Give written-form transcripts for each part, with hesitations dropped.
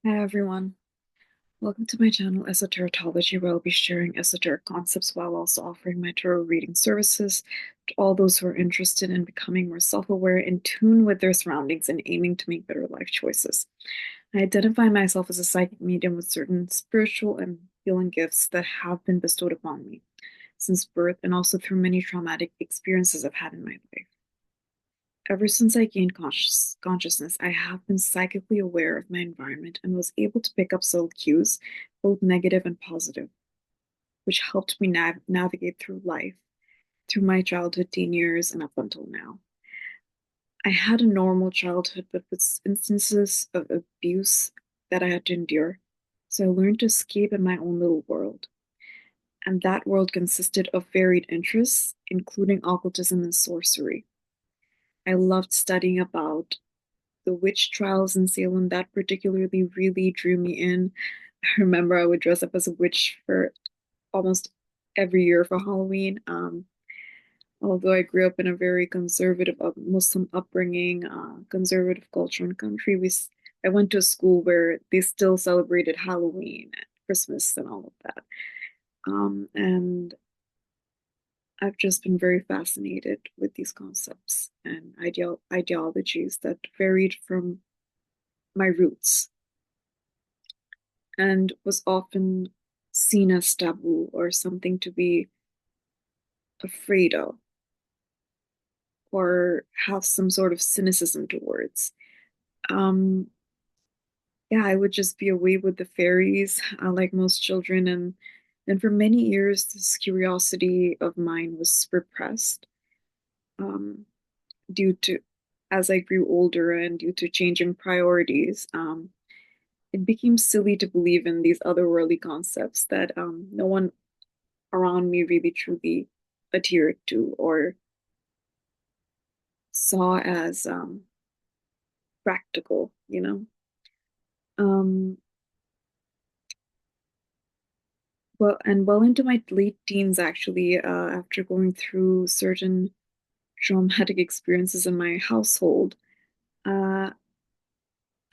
Hi everyone, welcome to my channel Eso-tarotology, where I'll be sharing esoteric concepts while also offering my tarot reading services to all those who are interested in becoming more self-aware, in tune with their surroundings, and aiming to make better life choices. I identify myself as a psychic medium with certain spiritual and healing gifts that have been bestowed upon me since birth and also through many traumatic experiences I've had in my life. Ever since I gained consciousness, I have been psychically aware of my environment and was able to pick up subtle cues, both negative and positive, which helped me navigate through life, through my childhood, teen years, and up until now. I had a normal childhood, but with instances of abuse that I had to endure. So I learned to escape in my own little world. And that world consisted of varied interests, including occultism and sorcery. I loved studying about the witch trials in Salem. That particularly really drew me in. I remember I would dress up as a witch for almost every year for Halloween. Although I grew up in a very conservative Muslim upbringing, conservative culture and country, I went to a school where they still celebrated Halloween and Christmas and all of that. And I've just been very fascinated with these concepts and ideologies that varied from my roots and was often seen as taboo or something to be afraid of or have some sort of cynicism towards. Um, yeah, I would just be away with the fairies, like most children, and then for many years, this curiosity of mine was repressed, um, due to as I grew older and due to changing priorities. It became silly to believe in these otherworldly concepts that no one around me really truly adhered to or saw as practical, you know. Um, well into my late teens, actually, after going through certain traumatic experiences in my household, uh,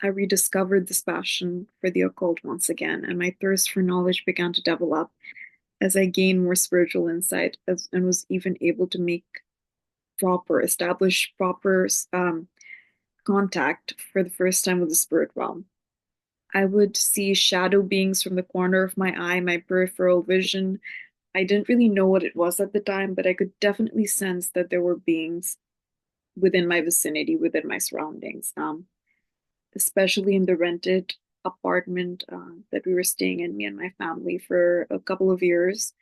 I rediscovered this passion for the occult once again, and my thirst for knowledge began to develop as I gained more spiritual insight and was even able to establish proper contact for the first time with the spirit realm. I would see shadow beings from the corner of my eye, my peripheral vision. I didn't really know what it was at the time, but I could definitely sense that there were beings within my vicinity, within my surroundings, especially in the rented apartment that we were staying in, me and my family, for a couple of years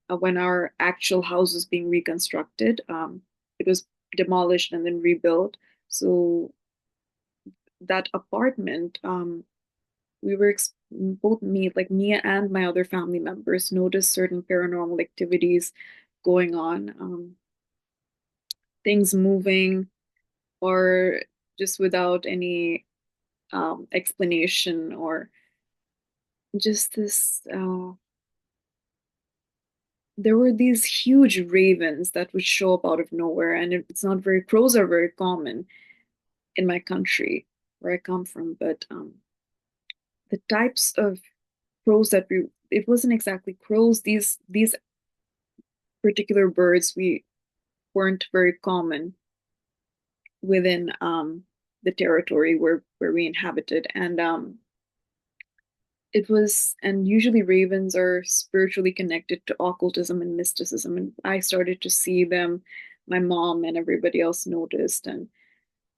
when our actual house was being reconstructed. It was demolished and then rebuilt. So that apartment, we were both me and my other family members noticed certain paranormal activities going on, things moving or just without any explanation, or just this there were these huge ravens that would show up out of nowhere, and it's not very crows are very common in my country where I come from, but the types of crows that we it wasn't exactly crows. These particular birds we weren't very common within the territory where we inhabited, and it was and usually ravens are spiritually connected to occultism and mysticism, and I started to see them. My mom and everybody else noticed, and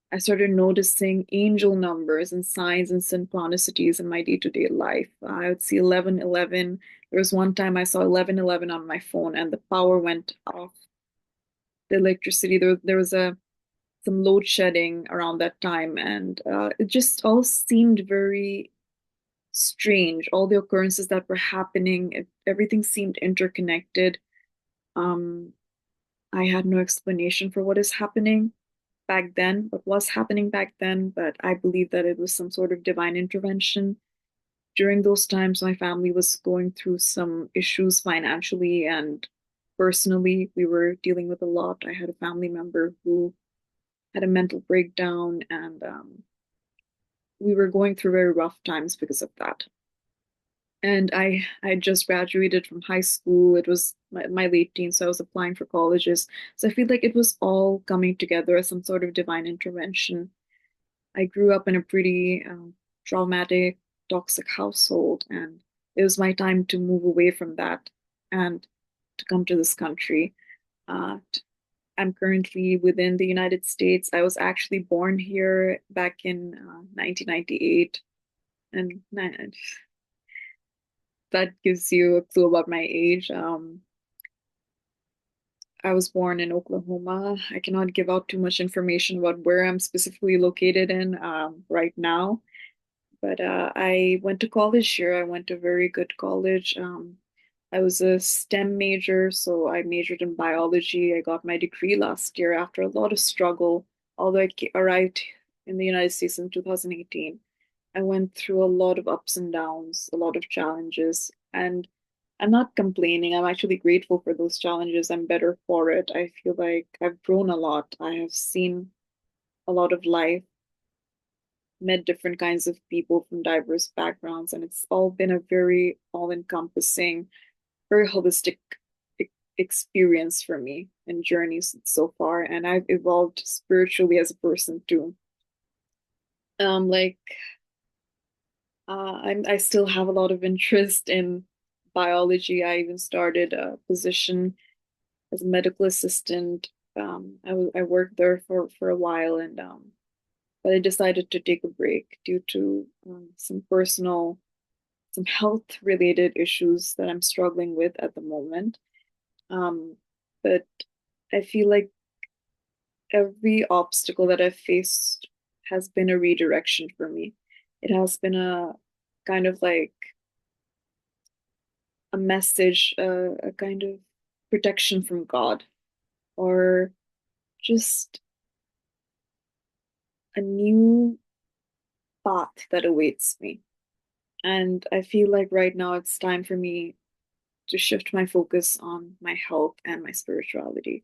I started noticing angel numbers and signs and synchronicities in my day-to-day life. I would see 1111. There was one time I saw 1111 on my phone and the power went off, the electricity. There was some load shedding around that time, and it just all seemed very strange. All the occurrences that were happening, everything seemed interconnected. Um, I had no explanation for what is happening back then, what was happening back then, but I believe that it was some sort of divine intervention. During those times, my family was going through some issues financially and personally. We were dealing with a lot. I had a family member who had a mental breakdown, and we were going through very rough times because of that. And I just graduated from high school. It was my late teens, so I was applying for colleges. So I feel like it was all coming together as some sort of divine intervention. I grew up in a pretty traumatic, toxic household, and it was my time to move away from that and to come to this country. I'm currently within the United States. I was actually born here back in 1998, and that gives you a clue about my age. I was born in Oklahoma. I cannot give out too much information about where I'm specifically located in right now. But I went to college here. I went to a very good college. I was a STEM major, so I majored in biology. I got my degree last year after a lot of struggle, although arrived in the United States in 2018. I went through a lot of ups and downs, a lot of challenges, and I'm not complaining. I'm actually grateful for those challenges. I'm better for it. I feel like I've grown a lot. I have seen a lot of life, met different kinds of people from diverse backgrounds, and it's all been a very all-encompassing, very holistic experience for me and journeys so far. And I've evolved spiritually as a person too. Like I still have a lot of interest in biology. I even started a position as a medical assistant. I worked there for a while, and but I decided to take a break due to some health related issues that I'm struggling with at the moment. Um, but I feel like every obstacle that I've faced has been a redirection for me. It has been a kind of like a message, a kind of protection from God, or just a new path that awaits me. And I feel like right now it's time for me to shift my focus on my health and my spirituality.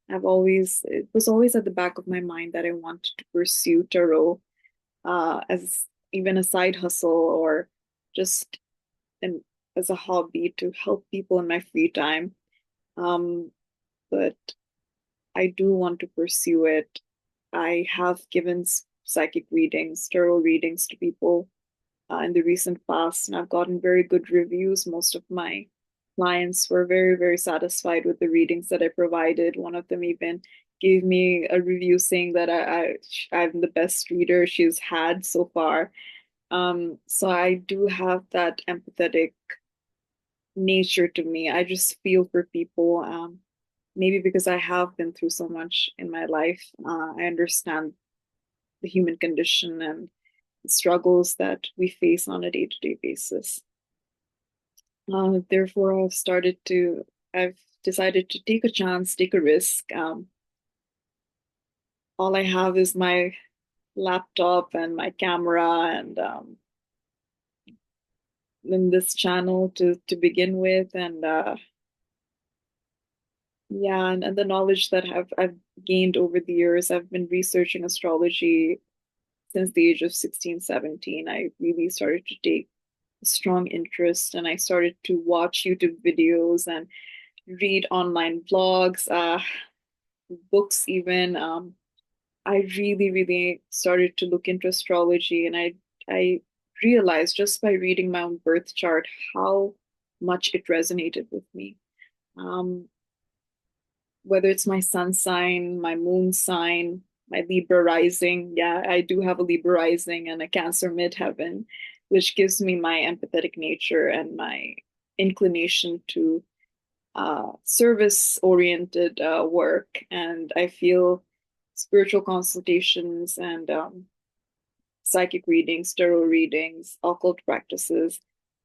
It was always at the back of my mind that I wanted to pursue tarot as even a side hustle or just an, as a hobby to help people in my free time. Um, but I do want to pursue it. I have given psychic readings, tarot readings to people in the recent past, and I've gotten very good reviews. Most of my clients were very, very satisfied with the readings that I provided. One of them even gave me a review saying that I'm the best reader she's had so far. So I do have that empathetic nature to me. I just feel for people. Maybe because I have been through so much in my life, I understand the human condition and the struggles that we face on a day-to-day basis. Therefore, I've decided to take a chance, take a risk. All I have is my laptop and my camera and in this channel to begin with, and yeah, and the knowledge that I've gained over the years. I've been researching astrology since the age of 16, 17. I really started to take a strong interest, and I started to watch YouTube videos and read online blogs, books even. I really, really started to look into astrology, and I realized just by reading my own birth chart how much it resonated with me. Um, whether it's my sun sign, my moon sign, my Libra rising. Yeah, I do have a Libra rising and a Cancer midheaven, which gives me my empathetic nature and my inclination to service oriented work. And I feel spiritual consultations and psychic readings, tarot readings, occult practices,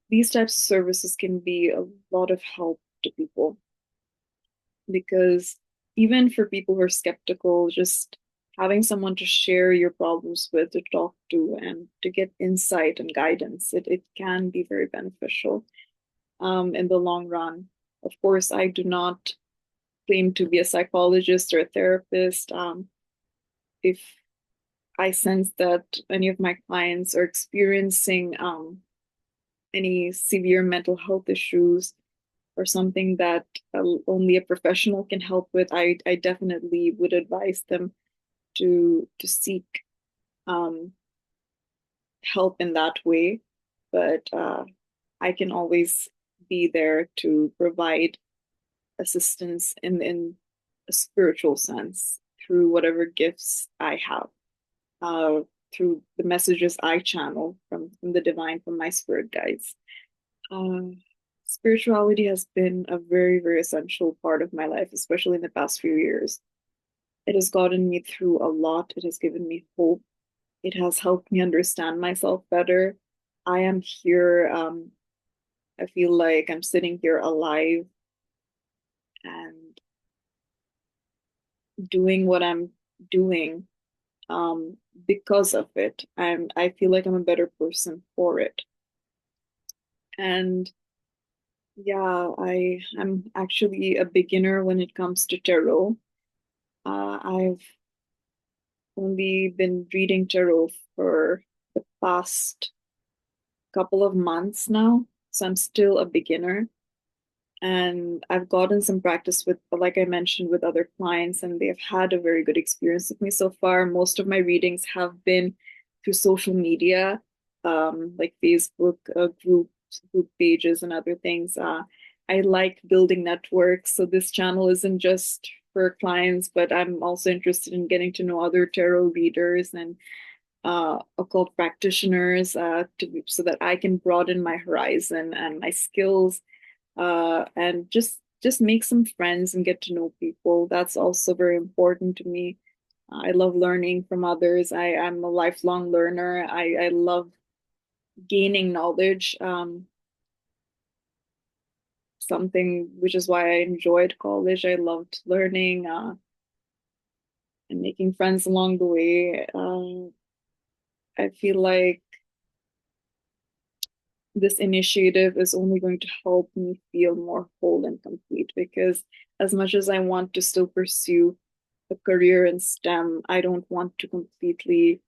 these types of services can be a lot of help to people because even for people who are skeptical, just having someone to share your problems with, to talk to, and to get insight and guidance, it can be very beneficial in the long run. Of course, I do not claim to be a psychologist or a therapist. If I sense that any of my clients are experiencing any severe mental health issues or something that only a professional can help with, I definitely would advise them to seek um, help in that way. But I can always be there to provide assistance in a spiritual sense through whatever gifts I have, uh, through the messages I channel from the divine, from my spirit guides. Um, Spirituality has been a very, very essential part of my life, especially in the past few years. It has gotten me through a lot. It has given me hope. It has helped me understand myself better. I am here. I feel like I'm sitting here alive and doing what I'm doing because of it. I feel like I'm a better person for it. And yeah, I'm actually a beginner when it comes to tarot. I've only been reading tarot for the past couple of months now, so I'm still a beginner. And I've gotten some practice with, like I mentioned, with other clients, and they've had a very good experience with me so far. Most of my readings have been through social media, like Facebook group pages, and other things. I like building networks, so this channel isn't just for clients, but I'm also interested in getting to know other tarot readers and occult practitioners, so that I can broaden my horizon and my skills, and just make some friends and get to know people. That's also very important to me. I love learning from others. I'm a lifelong learner. I love gaining knowledge, something which is why I enjoyed college. I loved learning, and making friends along the way. I feel like this initiative is only going to help me feel more whole and complete, because as much as I want to still pursue a career in STEM, I don't want to completely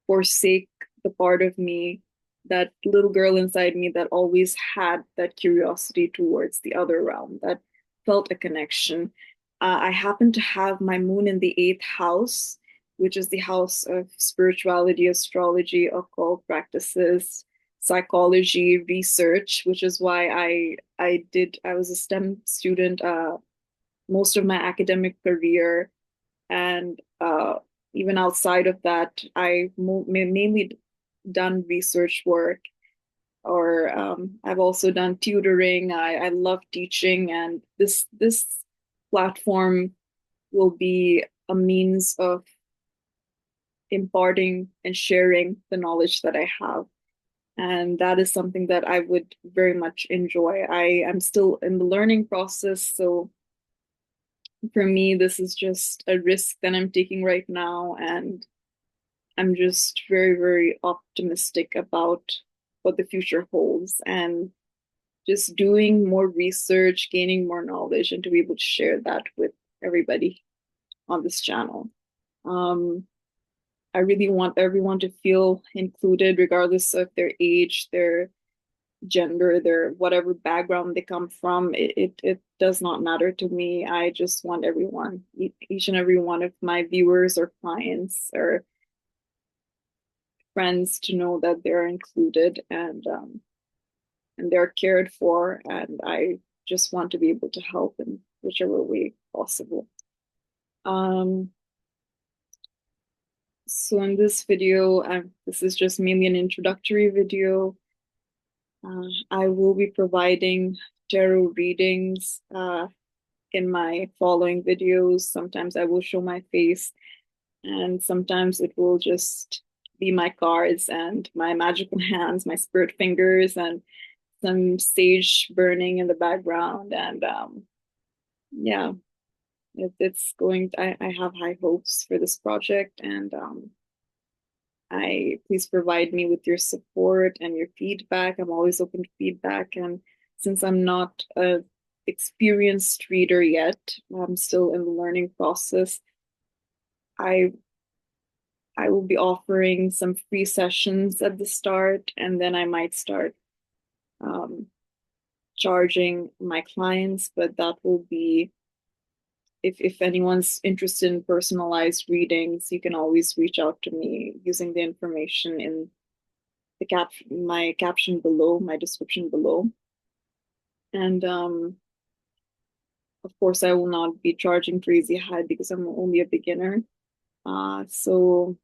forsake the part of me, that little girl inside me that always had that curiosity towards the other realm, that felt a connection. I happen to have my moon in the eighth house, which is the house of spirituality, astrology, occult practices, psychology, research, which is why I was a STEM student most of my academic career, and even outside of that, mainly done research work, or I've also done tutoring. I love teaching, and this platform will be a means of imparting and sharing the knowledge that I have. And that is something that I would very much enjoy. I am still in the learning process, so for me, this is just a risk that I'm taking right now, and I'm just very, very optimistic about what the future holds, and just doing more research, gaining more knowledge, and to be able to share that with everybody on this channel. Um, I really want everyone to feel included, regardless of their age, their gender, their whatever background they come from. It does not matter to me. I just want everyone, each and every one of my viewers or clients or friends, to know that they're included, and they're cared for, and I just want to be able to help in whichever way possible. Um, so in this video, this is just mainly an introductory video. I will be providing tarot readings in my following videos. Sometimes I will show my face, and sometimes it will just be my cards and my magical hands, my spirit fingers, and some sage burning in the background. And yeah, it's going I have high hopes for this project, and I please provide me with your support and your feedback. I'm always open to feedback, and since I'm not a experienced reader yet, I'm still in the learning process. I I will be offering some free sessions at the start, and then I might start um, charging my clients, but that will be if anyone's interested in personalized readings, you can always reach out to me using the information in my caption below, my description below. And of course, I will not be charging crazy high because I'm only a beginner. So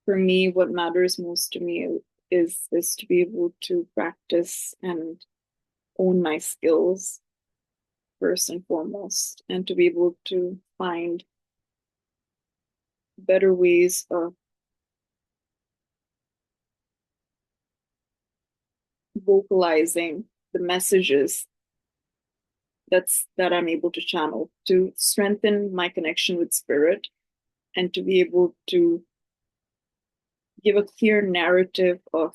for me, what matters most to me is to be able to practice and own my skills first and foremost, and to be able to find better ways of vocalizing the messages that I'm able to channel to strengthen my connection with spirit and to be able to give a clear narrative of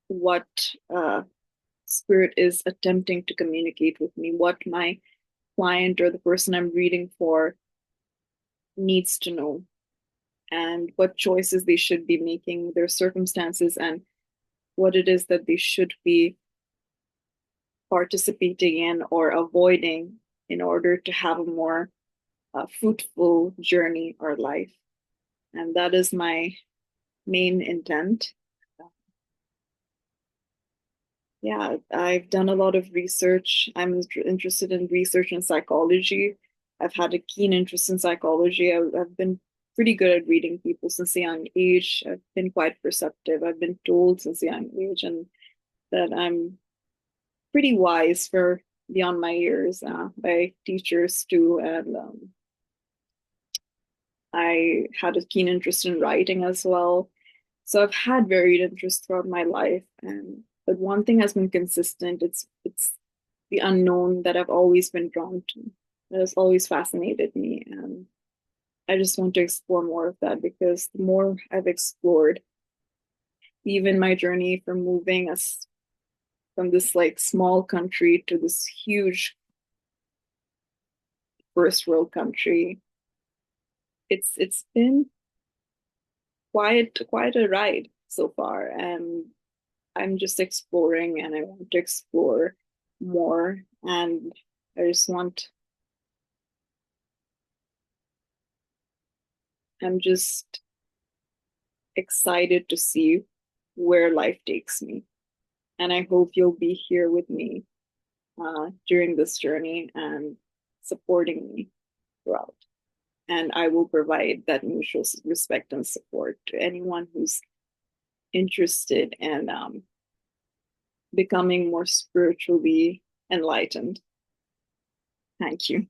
what spirit is attempting to communicate with me, what my client or the person I'm reading for needs to know, and what choices they should be making, their circumstances, and what it is that they should be participating in or avoiding in order to have a more fruitful journey or life. And that is my main intent. Yeah, I've done a lot of research. I'm interested in research and psychology. I've had a keen interest in psychology. I've been pretty good at reading people since a young age. I've been quite perceptive. I've been told since a young age, and that I'm pretty wise for beyond my years by teachers too. And I had a keen interest in writing as well. So I've had varied interests throughout my life, and but one thing has been consistent. It's the unknown that I've always been drawn to. That has always fascinated me, and I just want to explore more of that because the more I've explored, even my journey from moving us from this like small country to this huge first world country, it's been quite a ride so far, and I'm just exploring and I want to explore more. And I just want, I'm just excited to see where life takes me. And I hope you'll be here with me during this journey and supporting me throughout. And I will provide that mutual respect and support to anyone who's interested in becoming more spiritually enlightened. Thank you.